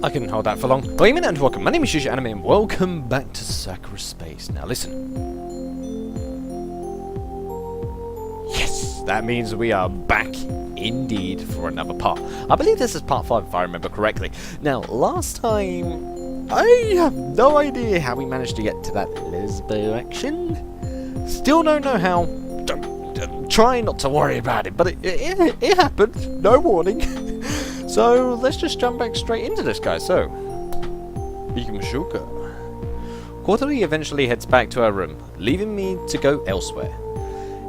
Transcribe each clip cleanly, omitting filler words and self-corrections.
I couldn't hold that for long. Good evening and welcome. My name is Yuusha Anime and welcome back to Sakura Space. Now listen. Yes, that means we are back indeed for another part. I believe this is part 5 if I remember correctly. Now, last time, I have no idea how we managed to get to that lesbo action. Still don't know how. Try not to worry about it, but it happened. No warning. So let's just jump back straight into this, guys. So, Yuusha. Quarterly eventually heads back to her room, leaving me to go elsewhere.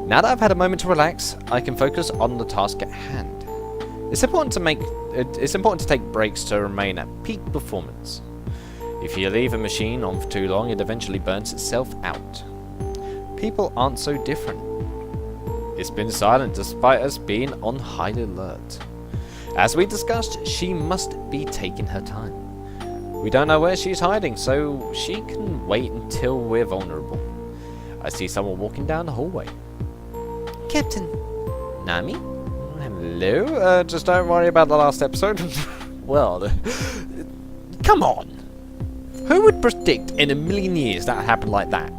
Now that I've had a moment to relax, I can focus on the task at hand. It's important to take breaks to remain at peak performance. If you leave a machine on for too long, it eventually burns itself out. People aren't so different. It's been silent despite us being on high alert. As we discussed, she must be taking her time. We don't know where she's hiding, so she can wait until we're vulnerable. I see someone walking down the hallway. Captain. Nami? Hello? Just don't worry about the last episode. Well, come on. Who would predict in a million years that happened like that?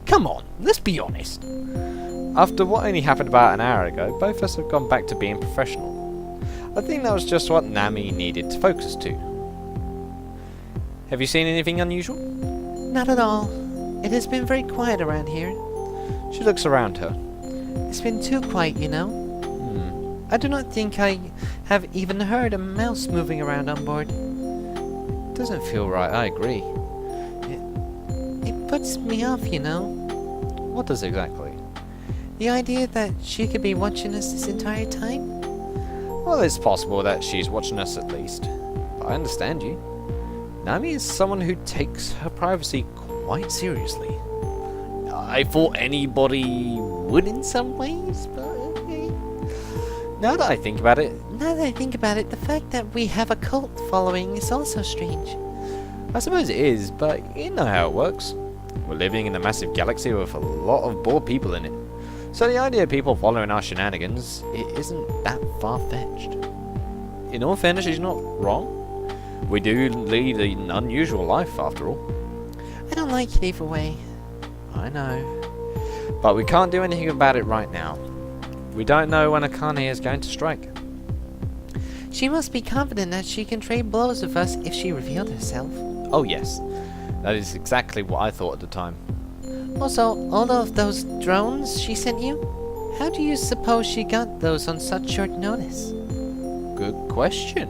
Come on, let's be honest. After what only happened about an hour ago, both of us have gone back to being professional. I think that was just what Nami needed to focus to. Have you seen anything unusual? Not at all. It has been very quiet around here. She looks around her. It's been too quiet, you know. I do not think I have even heard a mouse moving around on board. Doesn't feel right, I agree. It puts me off, you know. What does exactly? The idea that she could be watching us this entire time? Well, it's possible that she's watching us at least. But I understand you. Nami is someone who takes her privacy quite seriously. I thought anybody would in some ways, but okay. Now that I think about it, the fact that we have a cult following is also strange. I suppose it is, but you know how it works. We're living in a massive galaxy with a lot of bored people in it. So the idea of people following our shenanigans, it isn't that far-fetched. In all fairness, she's not wrong. We do lead an unusual life, after all. I don't like it either way. I know. But we can't do anything about it right now. We don't know when Akane is going to strike. She must be confident that she can trade blows with us if she revealed herself. Oh yes. That is exactly what I thought at the time. Also, all of those drones she sent you? How do you suppose she got those on such short notice? Good question.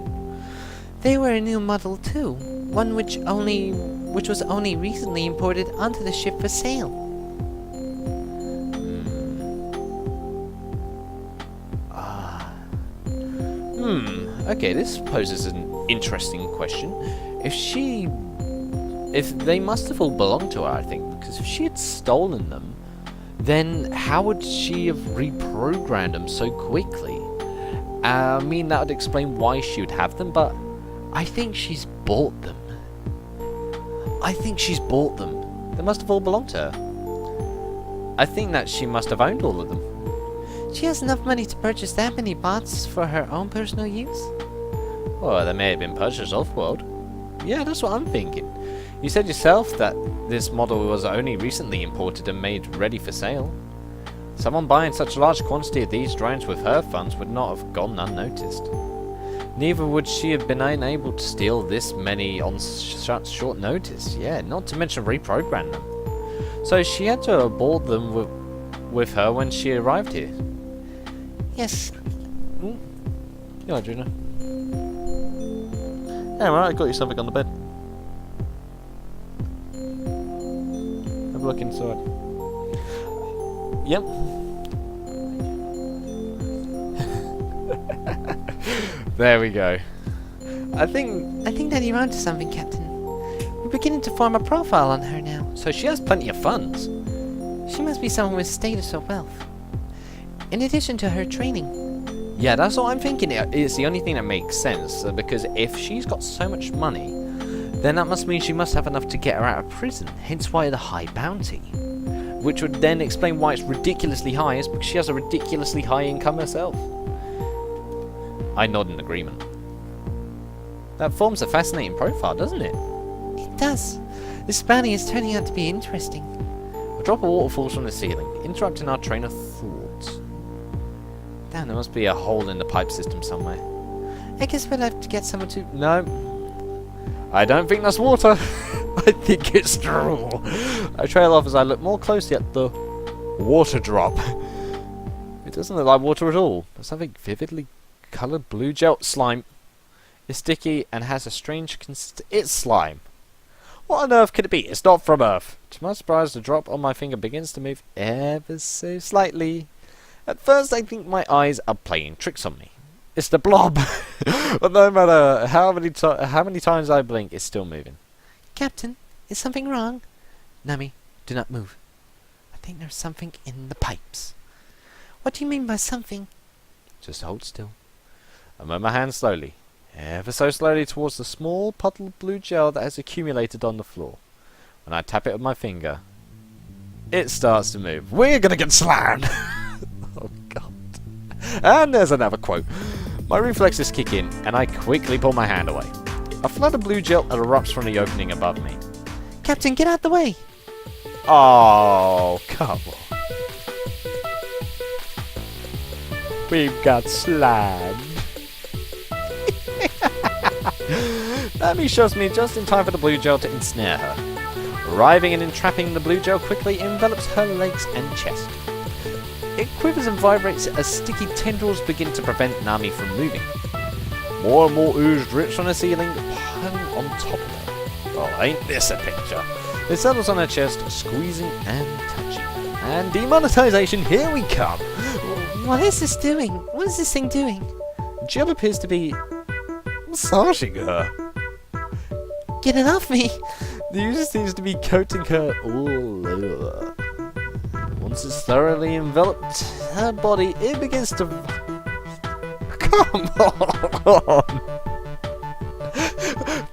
They were a new model too. One which was only recently imported onto the ship for sale. Okay, this poses an interesting question. If they must have all belonged to her, I think, because if she had stolen them, then how would she have reprogrammed them so quickly? I mean, that would explain why she would have them, but I think she's bought them. They must have all belonged to her. I think that she must have owned all of them. She has enough money to purchase that many bots for her own personal use? Well, they may have been purchased off-world. Yeah, that's what I'm thinking. You said yourself that this model was only recently imported and made ready for sale. Someone buying such a large quantity of these drones with her funds would not have gone unnoticed. Neither would she have been unable to steal this many on such short notice. Yeah, not to mention reprogram them. So she had to have bought them with her when she arrived here. Yes. Yeah, Juno. Yeah, right, I got you something on the bed. Have a look inside. Yep. There we go. I think that you're onto something, Captain. We're beginning to form a profile on her now. So she has plenty of funds. She must be someone with status or wealth. In addition to her training. Yeah, that's what I'm thinking. It's the only thing that makes sense, because if she's got so much money, then that must mean she must have enough to get her out of prison, hence why the high bounty. which would then explain why it's ridiculously high, is because she has a ridiculously high income herself. I nod in agreement. That forms a fascinating profile, doesn't it? It does. This bounty is turning out to be interesting. A drop of water falls from the ceiling, interrupting our train of thought. Damn, there must be a hole in the pipe system somewhere. I guess we'll have to get someone to... No. I don't think that's water. I think it's drool. I trail off as I look more closely at the water drop. It doesn't look like water at all. There's something vividly coloured blue gel slime. It's sticky and has a strange it's slime. What on earth could it be? It's not from Earth. To my surprise, the drop on my finger begins to move ever so slightly. At first, I think my eyes are playing tricks on me. It's the blob. But no matter how many times I blink, it's still moving. Captain, is something wrong? Nami, do not move. I think there's something in the pipes. What do you mean by something? Just hold still. I move my hand slowly, ever so slowly, towards the small puddle of blue gel that has accumulated on the floor. When I tap it with my finger, it starts to move. We're gonna get slammed! Oh god. And there's another quote. My reflexes kick in, and I quickly pull my hand away. A flood of blue gel erupts from the opening above me. Captain, get out the way! Oh, come on. We've got slammed. Nami shoves me just in time for the blue gel to ensnare her. Arriving and entrapping the blue gel quickly envelops her legs and chest. It quivers and vibrates as sticky tendrils begin to prevent Nami from moving. More and more ooze drips from the ceiling, piling on top of her. Oh, ain't this a picture? It settles on her chest, squeezing and touching. And demonetization, here we come! What is this doing? What is this thing doing? Jill appears to be massaging her. Get it off me! The user seems to be coating her all over. Once it's thoroughly enveloped her body, it begins to... Come on!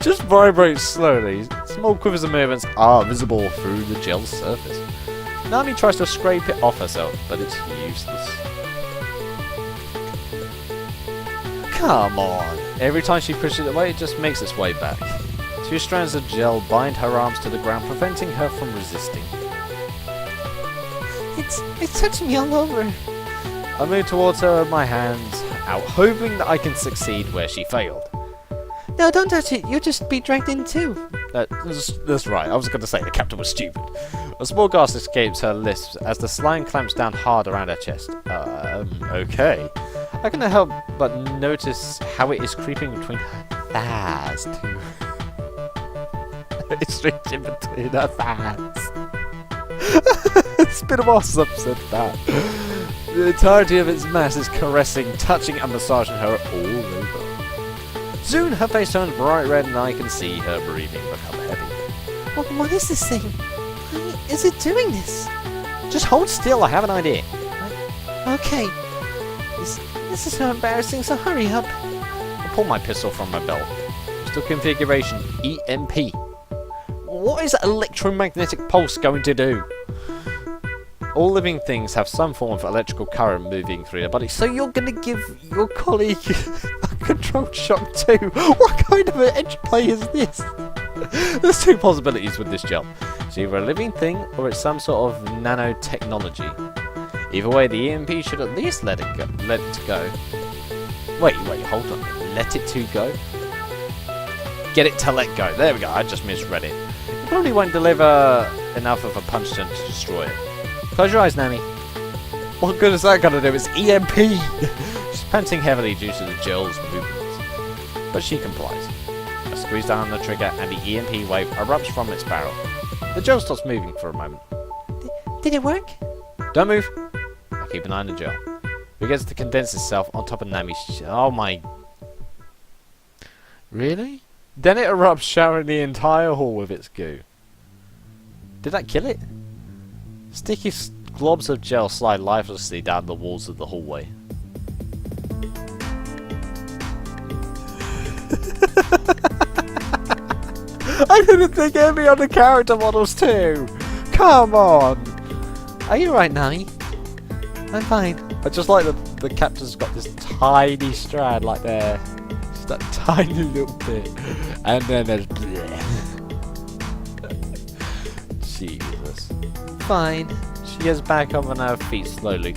Just vibrates slowly. Small quivers and movements are visible through the gel's surface. Nami tries to scrape it off herself, but it's useless. Come on! Every time she pushes it away, it just makes its way back. 2 strands of gel bind her arms to the ground, preventing her from resisting. It's touching me all over. I move towards her with my hands out, hoping that I can succeed where she failed. No, don't touch it. You'll just be dragged in too. That's right. I was going to say the captain was stupid. A small gasp escapes her lips as the slime clamps down hard around her chest. Okay. I cannot help but notice how it is creeping between her thighs too. It's reaching between her thighs. It's been a while since I've said that. The entirety of its mass is caressing, touching and massaging her all over. Soon her face turns bright red and I can see her breathing become heavy. What is this thing? Why is it doing this? Just hold still, I have an idea. Okay. This is so embarrassing, so hurry up. I pull my pistol from my belt. Pistol configuration EMP. What is electromagnetic pulse going to do? All living things have some form of electrical current moving through their body, so you're going to give your colleague a controlled shock too? What kind of an edge play is this? There's 2 possibilities with this jump. It's either a living thing or it's some sort of nanotechnology. Either way, the EMP should at least let it go. Wait, hold on. Let it to go? Get it to let go. There we go, I just misread it. It probably won't deliver enough of a punch to destroy it. Close your eyes, Nami. What good is that going to do? It's EMP! She's panting heavily due to the gel's movements. But she complies. I squeeze down on the trigger and the EMP wave erupts from its barrel. The gel stops moving for a moment. Did it work? Don't move! I keep an eye on the gel. It begins to condense itself on top of Nami's... Oh my... Really? Then it erupts, showering the entire hall with its goo. Did that kill it? Sticky globs of gel slide lifelessly down the walls of the hallway. I didn't think any other character models too! Come on! Are you right, Nami? I'm fine. I just like the captain's got this tiny strand like there. Just that tiny little bit. And then there's... Jesus. Fine. She gets back up on her feet slowly.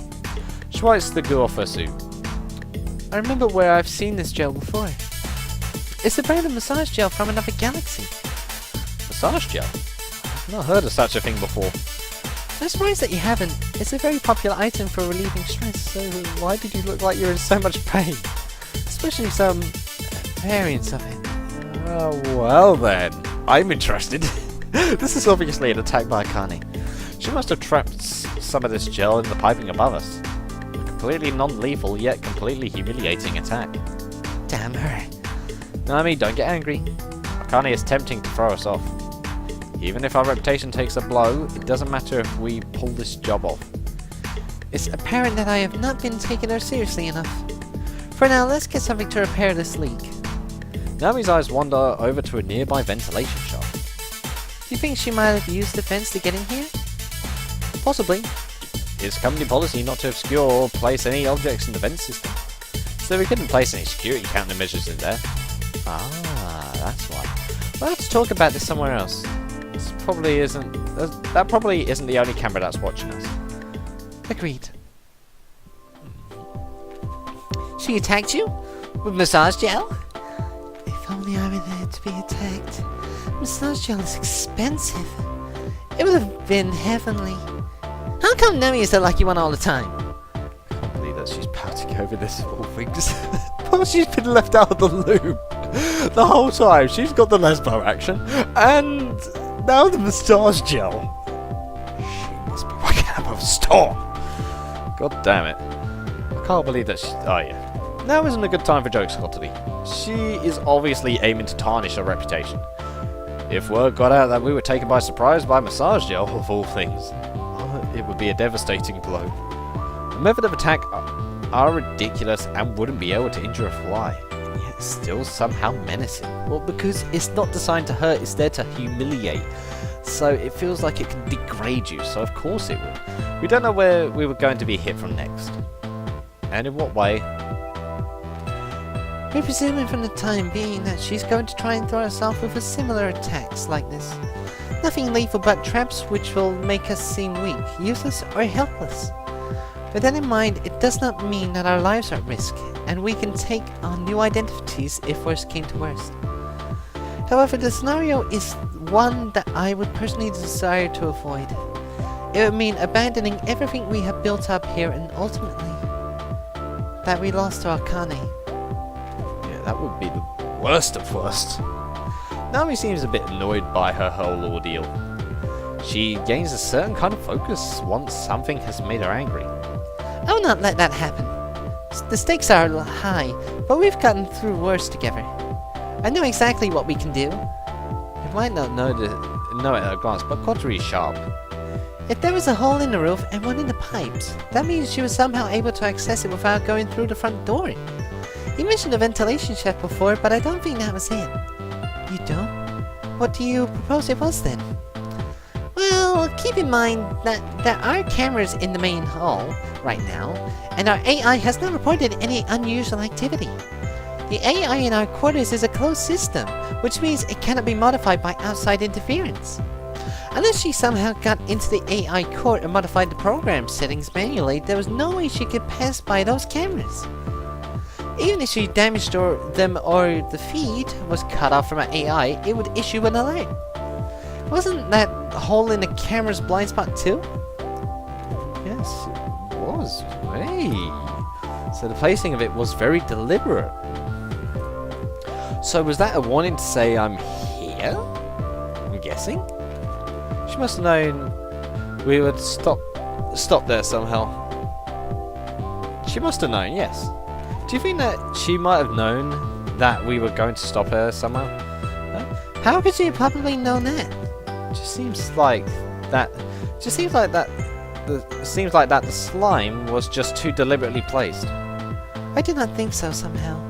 She wipes the goo off her suit. I remember where I've seen this gel before. It's the brand of massage gel from another galaxy. Massage gel? I've not heard of such a thing before. I'm surprised that you haven't. It's a very popular item for relieving stress. So why did you look like you're in so much pain? Especially some variants of it. Oh, well then. I'm interested. This is obviously an attack by Akane. She must have trapped some of this gel in the piping above us. A completely non-lethal yet completely humiliating attack. Damn her. Nami, don't get angry. Akane is tempting to throw us off. Even if our reputation takes a blow, it doesn't matter if we pull this job off. It's apparent that I have not been taking her seriously enough. For now, let's get something to repair this leak. Nami's eyes wander over to a nearby ventilation shaft. Do you think she might have used the fence to get in here? Possibly. It's company policy not to obscure or place any objects in the vent system. So we couldn't place any security countermeasures in there. Ah, that's why. We'll have to talk about this somewhere else. That probably isn't the only camera that's watching us. Agreed. She attacked you? With massage gel? If only I were there to be attacked. Massage gel is expensive. It would have been heavenly. How come Nami is the lucky one all the time? I can't believe that she's pouting over this whole thing. Well, she's been left out of the loop the whole time. She's got the lesbo action, and now the massage gel. She must be working up a storm. God damn it. I can't believe that she... Oh, yeah. Now isn't a good time for jokes, Scotty. She is obviously aiming to tarnish her reputation. If word got out that we were taken by surprise by massage gel, of all things, it would be a devastating blow. The method of attack are ridiculous and wouldn't be able to injure a fly, yet still somehow menacing. Well, because it's not designed to hurt, it's there to humiliate. So it feels like it can degrade you, so of course it would. We don't know where we were going to be hit from next. And in what way? We're presuming from the time being that she's going to try and throw herself with similar attacks like this. Nothing lethal but traps which will make us seem weak, useless or helpless. With that in mind, it does not mean that our lives are at risk, and we can take on new identities if worst came to worst. However, the scenario is one that I would personally desire to avoid. It would mean abandoning everything we have built up here and ultimately that we lost to Akane. Yeah, that would be the worst of worst. Nami seems a bit annoyed by her whole ordeal. She gains a certain kind of focus once something has made her angry. I will not let that happen. The stakes are high, but we've gotten through worse together. I know exactly what we can do. You might not know it at a glance, but Kotori is sharp. If there was a hole in the roof and one in the pipes, that means she was somehow able to access it without going through the front door. You mentioned the ventilation shaft before, but I don't think that was it. You don't? What do you propose it was then? Well, keep in mind that there are cameras in the main hall right now, and our AI has not reported any unusual activity. The AI in our quarters is a closed system, which means it cannot be modified by outside interference. Unless she somehow got into the AI core and modified the program settings manually, there was no way she could pass by those cameras. Even if she damaged them or the feed was cut off from our AI, it would issue an alert. Wasn't that hole in the camera's blind spot too? Yes, it was. Hey. So the placing of it was very deliberate. So was that a warning to say I'm here? I'm guessing? She must have known we would stop there somehow. She must have known, yes. Do you think that she might have known that we were going to stop her somehow? How could she have probably known that? Just seems like that. Seems like the slime was just too deliberately placed. I do not think so somehow.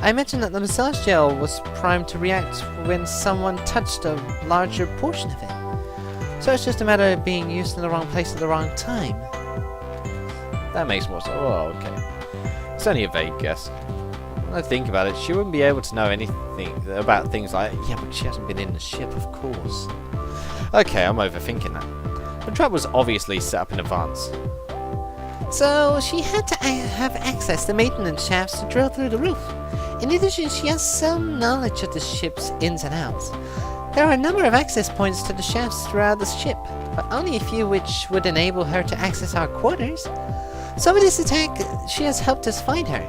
I mentioned that the massage gel was primed to react when someone touched a larger portion of it. So it's just a matter of being used in the wrong place at the wrong time. That makes more sense. Oh, okay. It's only a vague guess. When I think about it, she wouldn't be able to know anything about things like, yeah, but she hasn't been in the ship, of course. Okay, I'm overthinking that. The trap was obviously set up in advance. So she had to have access to maintenance shafts to drill through the roof. In addition, she has some knowledge of the ship's ins and outs. There are a number of access points to the shafts throughout the ship, but only a few which would enable her to access our quarters. So with this attack, she has helped us find her.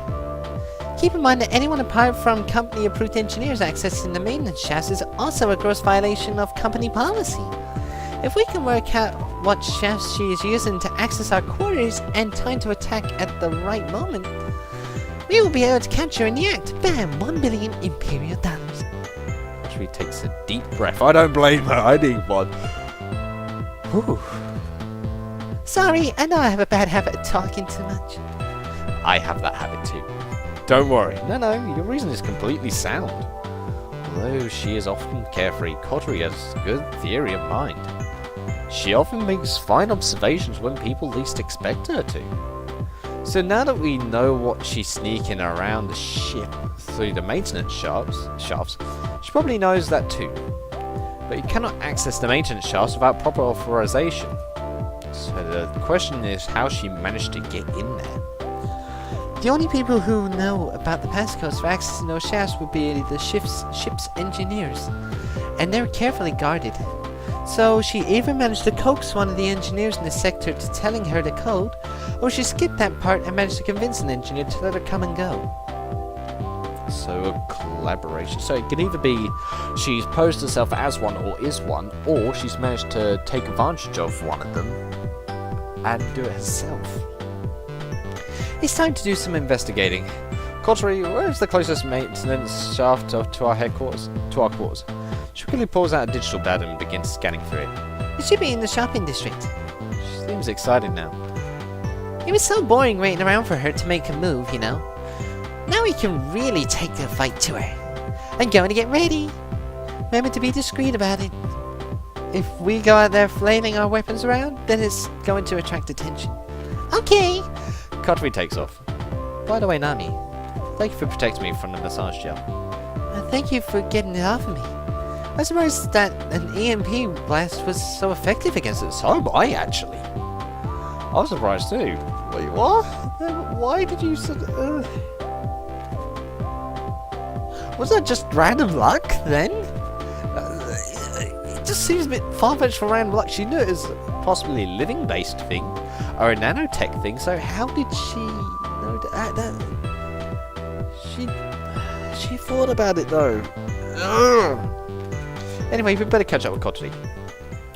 Keep in mind that anyone apart from company-approved engineers accessing the maintenance shafts is also a gross violation of company policy. If we can work out what shafts she is using to access our quarters and time to attack at the right moment, we will be able to capture her in the act. Bam! 1 billion Imperial dollars. She takes a deep breath. I don't blame her. I need one. Whew. Sorry, I know I have a bad habit of talking too much. I have that habit too. Don't worry. No, your reason is completely sound. Although she is often carefree, Kotori has a good theory of mind. She often makes fine observations when people least expect her to. So now that we know what she's sneaking around the ship through the maintenance shafts, she probably knows that too. But you cannot access the maintenance shafts without proper authorization. So the question is how she managed to get in there. The only people who know about the passcodes for accessing those shafts would be the ship's engineers, and they're carefully guarded. So she either managed to coax one of the engineers in the sector to telling her the code, or she skipped that part and managed to convince an engineer to let her come and go. So a collaboration. So it can either be she's posed herself as one or is one, or she's managed to take advantage of one of them and do it herself. It's time to do some investigating. Kotori, where is the closest maintenance shaft to our headquarters? To our quarters. She quickly pulls out a digital pad and begins scanning through it. It should be in the shopping district. She seems excited now. It was so boring waiting around for her to make a move, you know. Now we can really take the fight to her. I'm going to get ready. Remember to be discreet about it. If we go out there flailing our weapons around, then it's going to attract attention. Okay. Kotori takes off. By the way, Nami, thank you for protecting me from the massage gel. Thank you for getting it off of me. I was surprised that an EMP blast was so effective against it. So am I, actually. I was surprised too. Wait, what? Why did you... Was that just random luck, then? It just seems a bit far-fetched for random luck. She knew it was possibly a living-based thing, or a nanotech thing, so how did she know that? She thought about it, though. Ugh. Anyway, we better catch up with Kotori.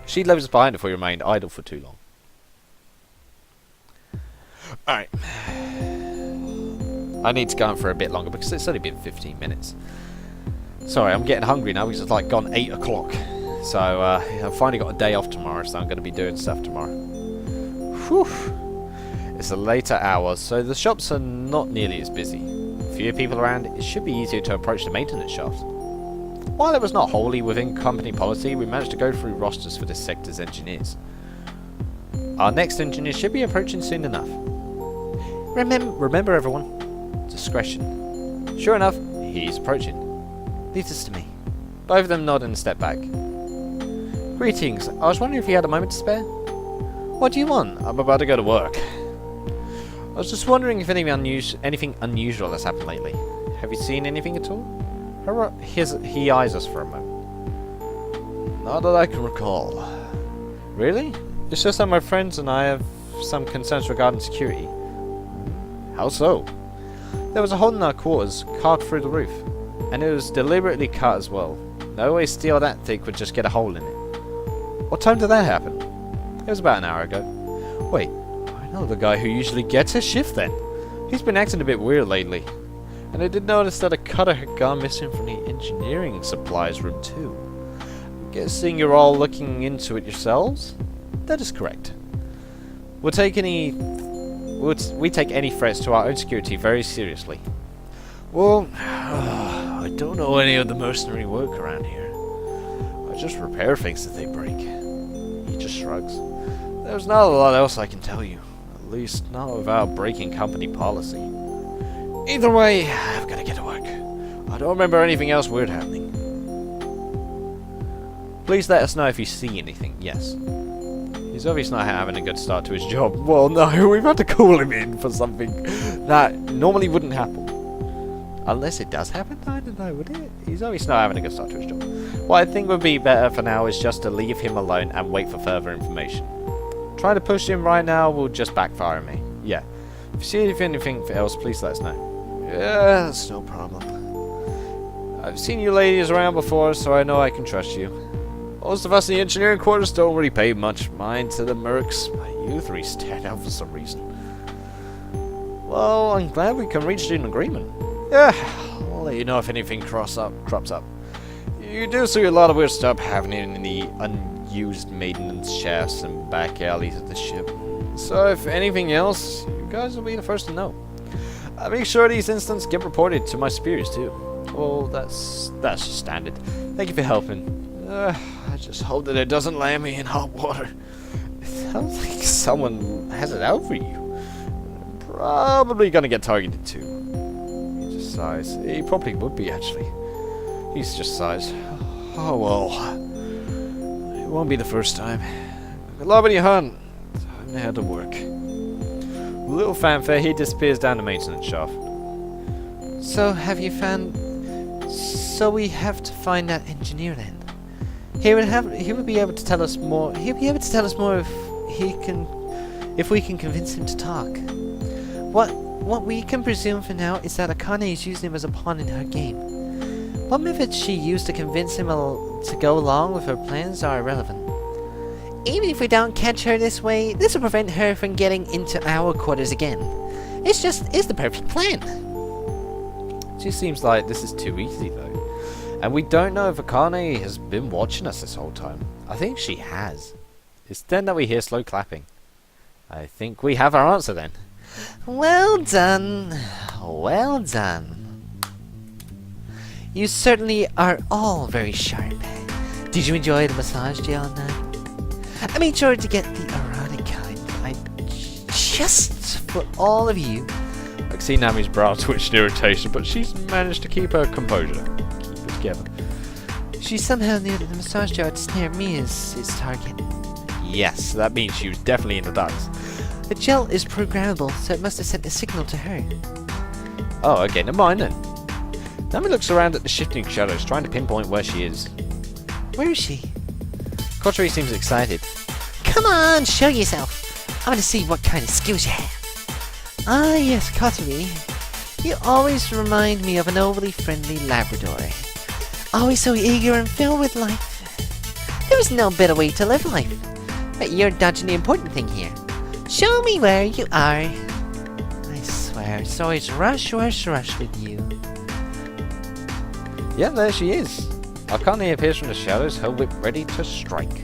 She leaves us behind if we remained idle for too long. Alright. I need to go on for a bit longer because it's only been 15 minutes. Sorry, I'm getting hungry now because it's like gone 8 o'clock. So, I've finally got a day off tomorrow, so I'm going to be doing stuff tomorrow. Whew. It's a later hour, so the shops are not nearly as busy. Fewer people around, it should be easier to approach the maintenance shaft. While it was not wholly within company policy, we managed to go through rosters for this sector's engineers. Our next engineer should be approaching soon enough. Remember everyone, discretion. Sure enough, he's approaching. Leave this to me. Both of them nod and step back. Greetings, I was wondering if you had a moment to spare? What do you want? I'm about to go to work. I was just wondering if anything unusual has happened lately. Have you seen anything at all? He eyes us for a moment. Not that I can recall. Really? It's just that my friends and I have some concerns regarding security. How so? There was a hole in our quarters, carved through the roof. And it was deliberately cut as well. No way steel that thick would just get a hole in it. What time did that happen? It was about an hour ago. Wait, I know the guy who usually gets his shift then. He's been acting a bit weird lately. And I did notice that a cutter had gone missing from the engineering supplies room too. I'm guessing you're all looking into it yourselves? That is correct. We take any threats to our own security very seriously. Well, I don't know any of the mercenary work around here. I just repair things that they break. You just shrugs. There's not a lot else I can tell you. At least not without breaking company policy. Either way, I've got to get to work. I don't remember anything else weird happening. Please let us know if you see anything. Yes. He's obviously not having a good start to his job. Well, no, we've had to call him in for something that normally wouldn't happen. Unless it does happen? I don't know, would it? He's obviously not having a good start to his job. What I think would be better for now is just to leave him alone and wait for further information. Trying to push him right now will just backfire me. Yeah. If you see anything else, please let us know. Yeah, that's no problem. I've seen you ladies around before, so I know I can trust you. Most of us in the engineering quarters don't really pay much mind to the mercs, but you three stand out for some reason. Well, I'm glad we can reach an agreement. Yeah, I'll let you know if anything crops up. You do see a lot of weird stuff happening in the unused maintenance shafts and back alleys of the ship. So if anything else, you guys will be the first to know. Make sure these incidents get reported to my superiors too. Well, that's just standard. Thank you for helping. I just hope that it doesn't land me in hot water. It sounds like someone has it out for you. Probably gonna get targeted too. He just sighs. He probably would be, actually. He's just sighs. Oh well. It won't be the first time. Good luck with your hunt. Time to head to work. With a little fanfare, he disappears down the maintenance shaft. So, have you found... So we have to find that engineer then? He would be able to tell us more. He'll be able to tell us more if we can convince him to talk. What we can presume for now is that Akane is using him as a pawn in her game. What methods she used to convince him to go along with her plans are irrelevant. Even if we don't catch her this way, this will prevent her from getting into our quarters again. It's the perfect plan. She seems like this is too easy though. And we don't know if Akane has been watching us this whole time. I think she has. It's then that we hear slow clapping. I think we have our answer then. Well done. Well done. You certainly are all very sharp. Did you enjoy the massage gel night? I made sure to get the erotic kind. Just for all of you. I can see Nami's brow twitched in irritation, but she's managed to keep her composure. Together. She somehow knew that the massage jar had snared me as its target. Yes, that means she was definitely in the darks. The gel is programmable, so it must have sent a signal to her. Oh, okay, never mind then. Nami looks around at the shifting shadows, trying to pinpoint where she is. Where is she? Kotori seems excited. Come on, show yourself. I want to see what kind of skills you have. Ah, yes, Kotori. You always remind me of an overly friendly Labrador. Always so eager and filled with life. There is no better way to live life. But you're dodging the important thing here. Show me where you are. I swear, it's always rush with you. Yeah, there she is. Akane appears from the shadows, her whip ready to strike.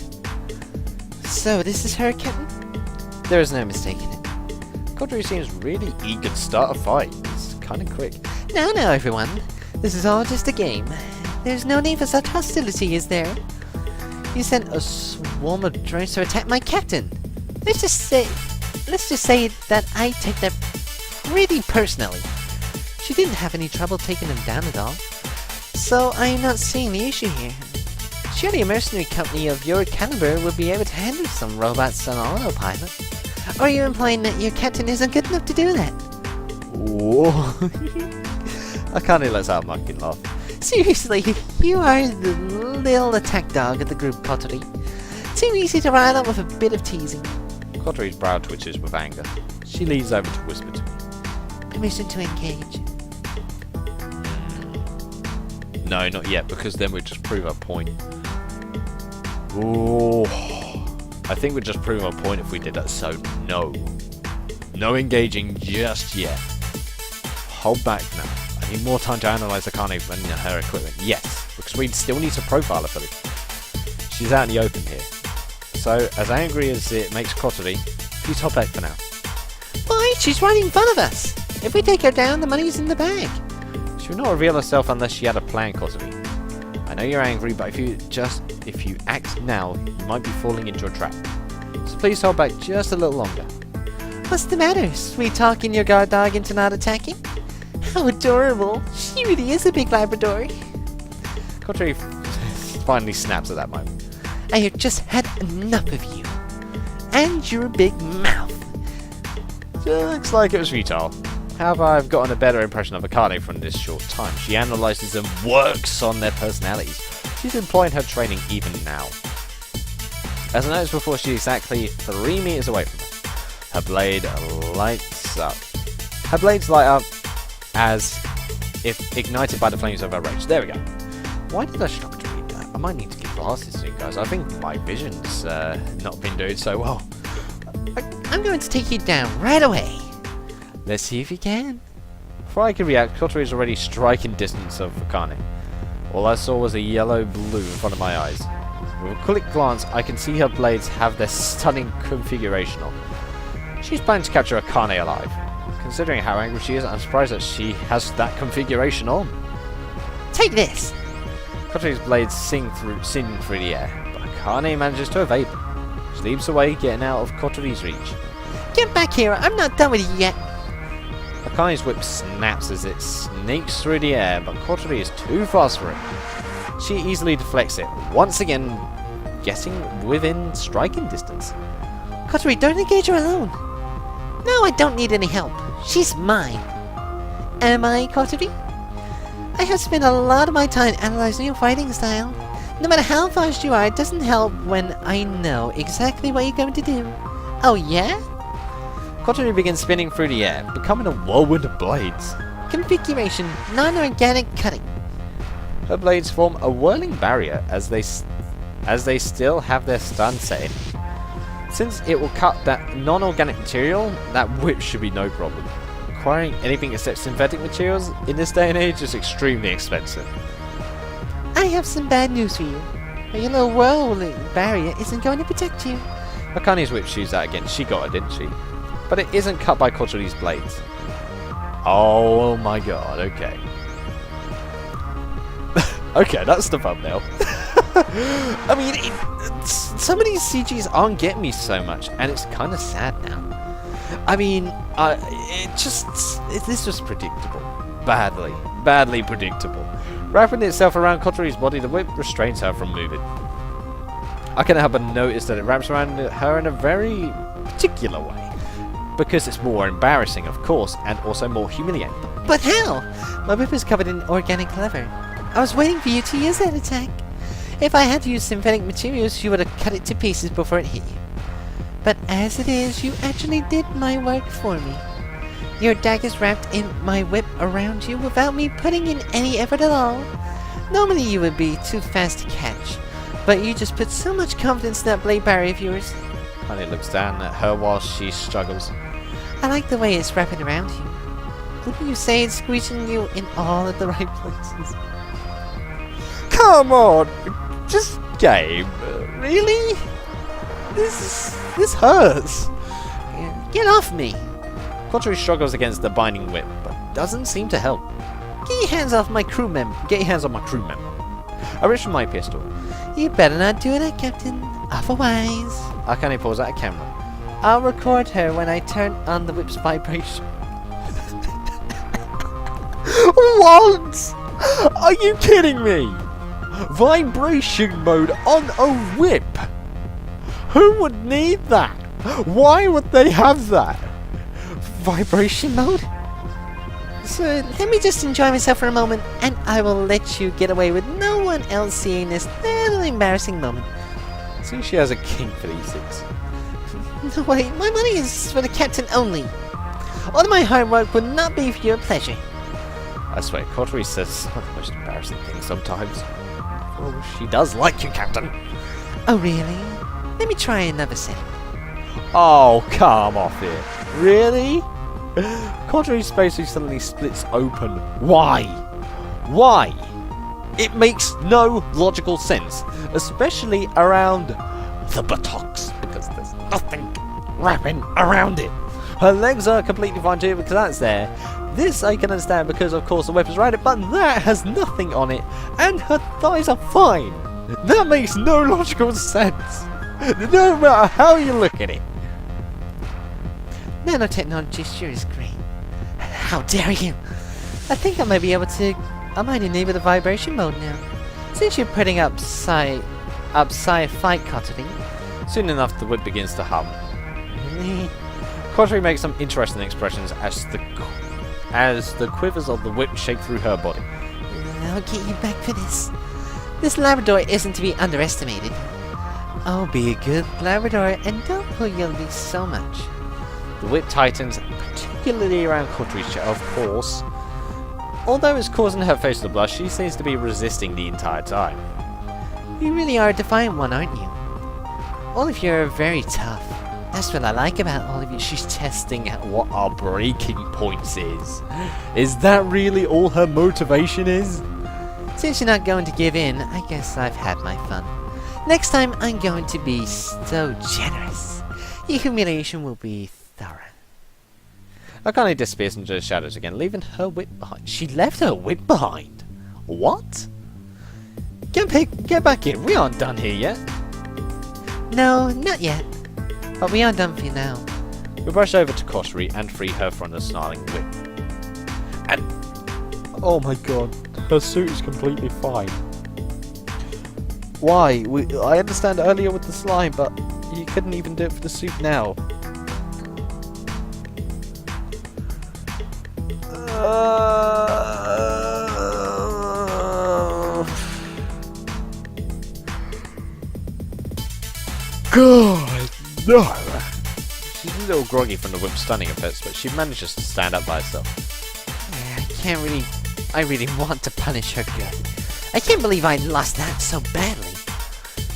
So, this is her kitten? There is no mistaking it. Kotori seems really eager to start a fight. It's kind of quick. No, everyone. This is all just a game. There's no need for such hostility, is there? You sent a swarm of drones to attack my captain. Let's just say that I take that pretty personally. She didn't have any trouble taking them down at all. So I'm not seeing the issue here. Surely a mercenary company of your caliber would be able to handle some robots on autopilot. Or are you implying that your captain isn't good enough to do that? Whoa. Akane lets out a mocking laugh. Seriously, you are the little attack dog of the group, Kotori. Too easy to rile up with a bit of teasing. Kotori's brow twitches with anger. She leans over to whisper to me. Permission to engage. No, not yet, because then we'd just prove our point. Ooh. I think we'd just prove our point if we did that, so no. No engaging just yet. Hold back now. I need more time to analyse Akane and her equipment. Yes, because we still need to profile her fully. She's out in the open here. So, as angry as it makes Kotori, please hold back for now. Why? She's right in front of us. If we take her down, the money's in the bag. She would not reveal herself unless she had a plan, Kotori. I I know you're angry, but if you act now, you might be falling into a trap. So please hold back just a little longer. What's the matter? Sweet talking your guard dog into not attacking? How adorable. She really is a big Labrador. Kotori finally snaps at that moment. I have just had enough of you. And your big mouth. Looks like it was futile. However, I've gotten a better impression of Akane from this short time. She analyses and works on their personalities. She's employing her training even now. As I noticed before, she's exactly 3 meters away from her. Her blade lights up. Her blades light up as if ignited by the flames of her rage. There we go. Why did I struggle to read that? I might need to get glasses soon, guys. I think my vision's not been doing so well. I'm going to take you down right away. Let's see if you can. Before I could react, Kotori is already striking distance of Akane. All I saw was a yellow blue in front of my eyes. With a quick glance, I can see her blades have their stunning configuration on. She's planning to capture Akane alive. Considering how angry she is, I'm surprised that she has that configuration on. Take this! Kotori's blades sing through the air, but Akane manages to evade them. She leaps away, getting out of Kotori's reach. Get back here! I'm not done with you yet! Akane's whip snaps as it snakes through the air, but Kotori is too fast for it. She easily deflects it, once again getting within striking distance. Kotori, don't engage her alone! No, I don't need any help. She's mine. Am I, Kotori? I have spent a lot of my time analyzing your fighting style. No matter how fast you are, it doesn't help when I know exactly what you're going to do. Oh yeah? Kotori begins spinning through the air, becoming a whirlwind of blades. Configuration, non-organic cutting. Her blades form a whirling barrier as they still have their stun setting. Since it will cut that non-organic material, that whip should be no problem. Acquiring anything except synthetic materials in this day and age is extremely expensive. I have some bad news for you. Your little whirling barrier isn't going to protect you. Akane's whip shoots out again. She got it, didn't she? But it isn't cut by Kotori's blades. Oh my god, okay. Okay, that's the thumbnail. I mean, some of these CGs aren't getting me so much, and it's kind of sad now. I mean, this was predictable. Badly predictable. Wrapping itself around Kotori's body, the whip restrains her from moving. I can't help but notice that it wraps around her in a very particular way. Because it's more embarrassing, of course, and also more humiliating. But how? My whip is covered in organic leather. I was waiting for you to use that attack. If I had used synthetic materials, you would have cut it to pieces before it hit you. But as it is, you actually did my work for me. Your daggers wrapped in my whip around you without me putting in any effort at all. Normally you would be too fast to catch, but you just put so much confidence in that blade barrier of yours. Honey looks down at her while she struggles. I like the way it's wrapping around you. Wouldn't you say it's squeezing you in all of the right places? Come on! Just game. Really? This hurts. Get off me! Kotori struggles against the binding whip, but doesn't seem to help. Get your hands off my crew member. Get your hands on my crew member. I reach for my pistol. You better not do that, Captain. Otherwise... Akane pulls out a camera. I'll record her when I turn on the whip's vibration. What? Are you kidding me? Vibration mode on a whip? Who would need that? Why would they have that? Vibration mode? So let me just enjoy myself for a moment, and I will let you get away with no one else seeing this little embarrassing moment. See, she has a kink for these things. No way, my money is for the captain only. All of my hard work would not be for your pleasure. I swear, Kotori says some of the most embarrassing things sometimes. Oh, she does like you, Captain. Oh, really? Let me try another set. Oh, come off it. Really? Kotori's face suddenly splits open. Why? Why? It makes no logical sense, especially around the buttocks, because there's nothing wrapping around it. Her legs are completely fine too, because that's there. This I can understand because of course the whip is right, but that has nothing on it, and her thighs are fine. That makes no logical sense, no matter how you look at it. Nanotechnology sure is great. How dare you! I think I might be able to... I might enable the vibration mode now. Since you're putting up sci-fi cutting. Soon enough the whip begins to hum. Quadri makes some interesting expressions as the quivers of the whip shake through her body. I'll get you back for this. This Labrador isn't to be underestimated. I'll be a good Labrador and don't pull your leash so much. The whip tightens, particularly around Quadri's chest, of course. Although it's causing her face to blush, she seems to be resisting the entire time. You really are a defiant one, aren't you? All of you are very tough. That's what I like about all of you. She's testing what our breaking points is. Is that really all her motivation is? Since you're not going to give in, I guess I've had my fun. Next time, I'm going to be so generous. Your humiliation will be thorough. Akane disappears into the shadows again, leaving her whip behind. She left her whip behind? What? Get back in. We aren't done here yet. No, not yet. But we are done for now. We rush over to Kotri and free her from the snarling whip. And... oh my god, her suit is completely fine. Why? I understand earlier with the slime, but you couldn't even do it for the suit now. God, no! She's a little groggy from the whip stunning effects, but she manages to stand up by herself. Yeah, I really want to punish her good. I can't believe I lost that so badly.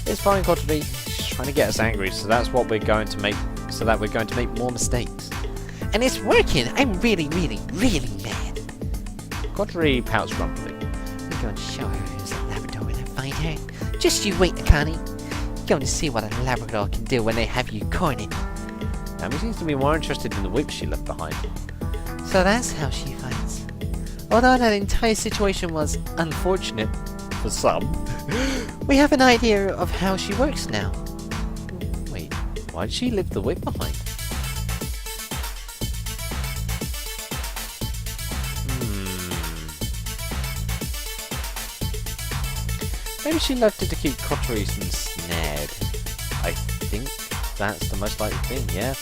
It's fine, Kotri. She's trying to get us angry, so that's what we're going to make, so that we're going to make more mistakes. And it's working! I'm really mad. Kotri pouts grumpily. I'm going to show her who's a Labrador when I find her. Just you wait, Akane. Going to see what a Labrador can do when they have you cornered. Amy seems to be more interested in the whip she left behind. So that's how she fights. Although that entire situation was unfortunate, for some, we have an idea of how she works now. Wait, why did she leave the whip behind? Maybe she left it to keep Kotri ensnared. I think that's the most likely thing, yeah?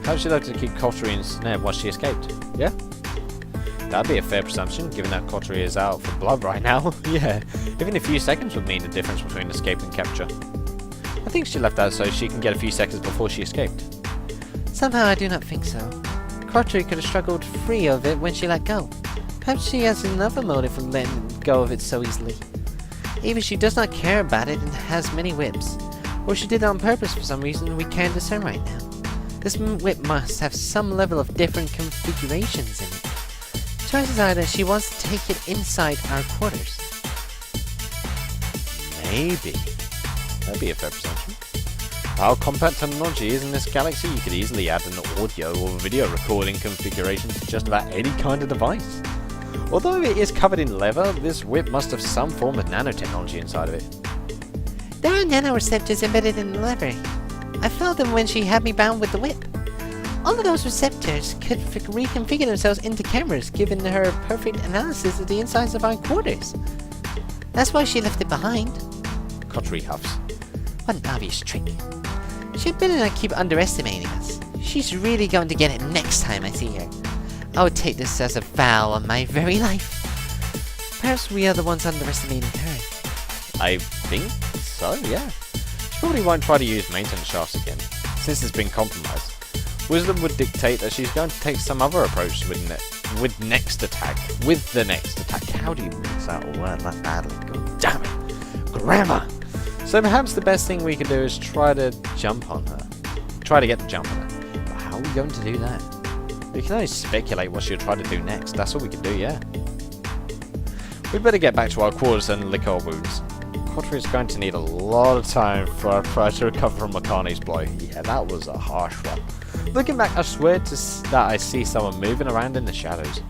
How she left it to keep Kotri ensnared while she escaped? Yeah? That'd be a fair presumption, given that Kotri is out for blood right now. Yeah, even a few seconds would mean the difference between escape and capture. I think she left that so she can get a few seconds before she escaped. Somehow I do not think so. Kotri could have struggled free of it when she let go. Perhaps she has another motive for letting go of it so easily. Either she does not care about it and has many whips, or she did it on purpose for some reason we can't discern right now. This whip must have some level of different configurations in it. Chances are that she wants to take it inside our quarters. Maybe. That'd be a fair presumption. How compact technology is in this galaxy, you could easily add an audio or video recording configuration to just about any kind of device. Although it is covered in leather, this whip must have some form of nanotechnology inside of it. There are nanoreceptors embedded in the leather. I felt them when she had me bound with the whip. All of those receptors could reconfigure themselves into cameras, giving her perfect analysis of the insides of our quarters. That's why she left it behind. Kotri huffs. What an obvious trick. She'd better not keep underestimating us. She's really going to get it next time I see her. I would take this as a vow on my very life. Perhaps we are the ones underestimating her. I think so, yeah. She probably won't try to use maintenance shafts again, since it's been compromised. Wisdom would dictate that she's going to take some other approach with the next attack. How do you mix out a word like badly? God damn it. Grammar! So perhaps the best thing we could do is try to jump on her. Try to get the jump on her. But how are we going to do that? We can only speculate what she'll try to do next. That's all we can do, yeah. We'd better get back to our quarters and lick our wounds. Kotri is going to need a lot of time for our pride to recover from Akane's blow. Yeah, that was a harsh one. Looking back, I swear that I see someone moving around in the shadows.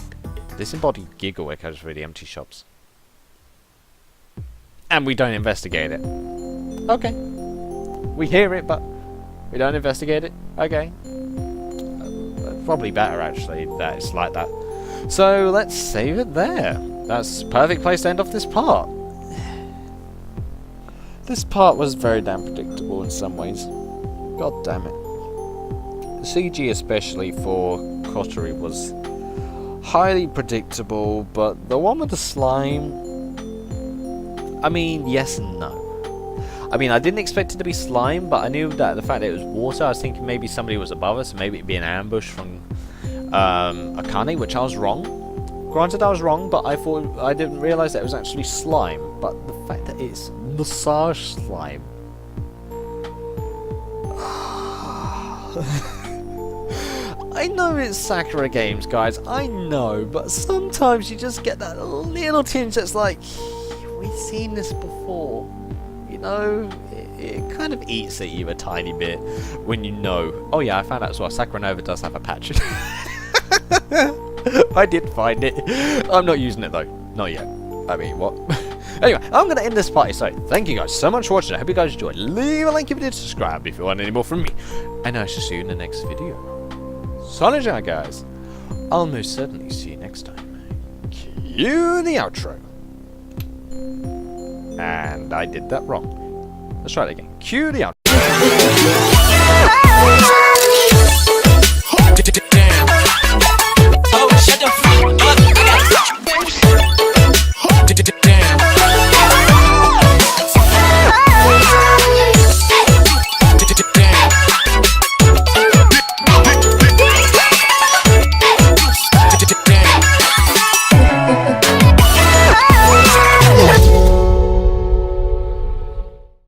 Disembodied giggle echoes through the empty shops. And we don't investigate it. Okay. We hear it, but we don't investigate it. Okay. Probably better, actually, that it's like that. So, let's save it there. That's a perfect place to end off this part. This part was very damn predictable in some ways. God damn it. The CG, especially for Kotari, was highly predictable, but the one with the slime... I mean, yes and no. I mean, I didn't expect it to be slime, but I knew that the fact that it was water, I was thinking maybe somebody was above us, maybe it'd be an ambush from Akane, which I was wrong. Granted, I was wrong, but I didn't realise that it was actually slime. But the fact that it's massage slime. I know it's Sakura games, guys, I know, but sometimes you just get that little tinge that's like, we've seen this before. You know, it kind of eats at you a tiny bit when you know. Oh yeah, I found out as well, Sakura Nova does have a patch. I did find it. I'm not using it though. Not yet. I mean, what? Anyway, I'm going to end this party, so thank you guys so much for watching. I hope you guys enjoyed. Leave a like if you did, subscribe if you want any more from me. And I shall see you in the next video. Solid, guys. I'll most certainly see you next time. Cue the outro. And I did that wrong. Let's try it again. Cue the outro.